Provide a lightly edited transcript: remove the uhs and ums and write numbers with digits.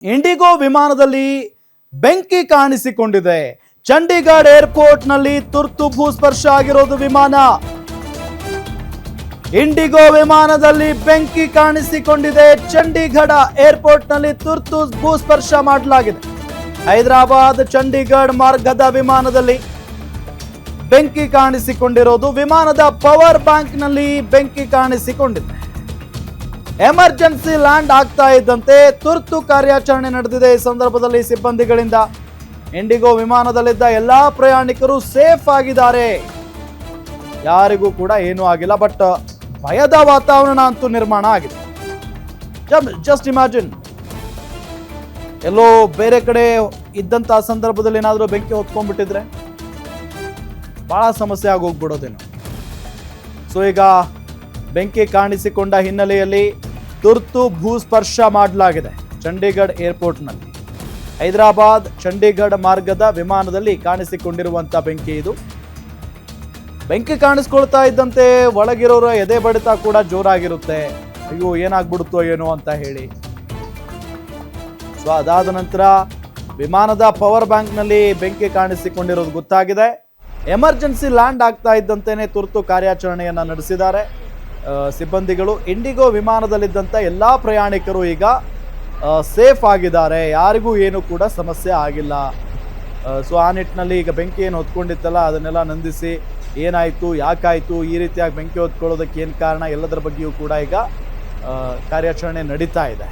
IndiGo ವಿಮಾನದಲ್ಲಿ ಬೆಂಕಿ ಕಾಣಿಸಿಕೊಂಡಿದೆ. ಚಂಡೀಗಢ ಏರ್ಪೋರ್ಟ್ನಲ್ಲಿ ತುರ್ತು ಭೂಸ್ಪರ್ಶ ಆಗಿರೋದು ವಿಮಾನ. ಇಂಡಿಗೋ ವಿಮಾನದಲ್ಲಿ ಬೆಂಕಿ ಕಾಣಿಸಿಕೊಂಡಿದೆ. ಚಂಡೀಗಢ ಏರ್ಪೋರ್ಟ್ನಲ್ಲಿ ತುರ್ತು ಭೂಸ್ಪರ್ಶ ಮಾಡಲಾಗಿದೆ. ಹೈದರಾಬಾದ್ ಚಂಡೀಗಢ ಮಾರ್ಗದ ವಿಮಾನದಲ್ಲಿ ಬೆಂಕಿ ಕಾಣಿಸಿಕೊಂಡಿರೋದು. ವಿಮಾನದ ಪವರ್ ಬ್ಯಾಂಕ್ನಲ್ಲಿ ಬೆಂಕಿ ಕಾಣಿಸಿಕೊಂಡಿದೆ. ಎಮರ್ಜೆನ್ಸಿ ಲ್ಯಾಂಡ್ ಆಗ್ತಾ ಇದ್ದಂತೆ ತುರ್ತು ಕಾರ್ಯಾಚರಣೆ ನಡೆದಿದೆ. ಈ ಸಂದರ್ಭದಲ್ಲಿ ಸಿಬ್ಬಂದಿಗಳಿಂದ ಇಂಡಿಗೋ ವಿಮಾನದಲ್ಲಿದ್ದ ಎಲ್ಲಾ ಪ್ರಯಾಣಿಕರು ಸೇಫ್ ಆಗಿದ್ದಾರೆ. ಯಾರಿಗೂ ಕೂಡ ಏನೂ ಆಗಿಲ್ಲ. ಬಟ್ ಭಯದ ವಾತಾವರಣ ಅಂತೂ ನಿರ್ಮಾಣ ಆಗಿದೆ. ಜಸ್ಟ್ ಇಮ್ಯಾಜಿನ್, ಎಲ್ಲೋ ಬೇರೆ ಕಡೆ ಇದ್ದಂತಹ ಸಂದರ್ಭದಲ್ಲಿ ಏನಾದರೂ ಬೆಂಕಿ ಹೊತ್ಕೊಂಡ್ಬಿಟ್ಟಿದ್ರೆ ಬಹಳ ಸಮಸ್ಯೆ ಆಗೋಗ್ಬಿಡೋದೇನು. ಸೊ ಈಗ ಬೆಂಕಿ ಕಾಣಿಸಿಕೊಂಡ ಹಿನ್ನೆಲೆಯಲ್ಲಿ ತುರ್ತು ಭೂಸ್ಪರ್ಶ ಮಾಡಲಾಗಿದೆ ಚಂಡೀಗಢ ಏರ್ಪೋರ್ಟ್ನಲ್ಲಿ. ಹೈದರಾಬಾದ್ ಚಂಡೀಗಢ ಮಾರ್ಗದ ವಿಮಾನದಲ್ಲಿ ಕಾಣಿಸಿಕೊಂಡಿರುವಂತ ಬೆಂಕಿ ಇದು. ಬೆಂಕಿ ಕಾಣಿಸ್ಕೊಳ್ತಾ ಇದ್ದಂತೆ ಒಳಗಿರೋರ ಎದೆ ಬಡಿತ ಕೂಡ ಜೋರಾಗಿರುತ್ತೆ. ಅಯ್ಯೋ ಏನಾಗ್ಬಿಡುತ್ತೋ ಏನೋ ಅಂತ ಹೇಳಿ. ಸೊ ಅದಾದ ನಂತರ ವಿಮಾನದ ಪವರ್ ಬ್ಯಾಂಕ್ನಲ್ಲಿ ಬೆಂಕಿ ಕಾಣಿಸಿಕೊಂಡಿರೋದು ಗೊತ್ತಾಗಿದೆ. ಎಮರ್ಜೆನ್ಸಿ ಲ್ಯಾಂಡ್ ಆಗ್ತಾ ಇದ್ದಂತೆಯೇ ತುರ್ತು ಕಾರ್ಯಾಚರಣೆಯನ್ನ ನಡೆಸಿದ್ದಾರೆ ಸಿಬ್ಬಂದಿಗಳು. ಇಂಡಿಗೋ ವಿಮಾನದಲ್ಲಿದ್ದಂಥ ಎಲ್ಲ ಪ್ರಯಾಣಿಕರು ಈಗ ಸೇಫ್ ಆಗಿದ್ದಾರೆ. ಯಾರಿಗೂ ಏನು ಕೂಡ ಸಮಸ್ಯೆ ಆಗಿಲ್ಲ. ಸೊ ಆ ನಿಟ್ಟಿನಲ್ಲಿ ಈಗ ಬೆಂಕಿ ಏನು ಹೊತ್ಕೊಂಡಿತ್ತಲ್ಲ ಅದನ್ನೆಲ್ಲ ನಂದಿಸಿ ಏನಾಯಿತು, ಯಾಕಾಯಿತು, ಈ ರೀತಿಯಾಗಿ ಬೆಂಕಿ ಹೊತ್ಕೊಳ್ಳೋದಕ್ಕೆ ಏನು ಕಾರಣ, ಎಲ್ಲದರ ಬಗ್ಗೆಯೂ ಕೂಡ ಈಗ ಕಾರ್ಯಾಚರಣೆ ನಡೀತಾ ಇದೆ.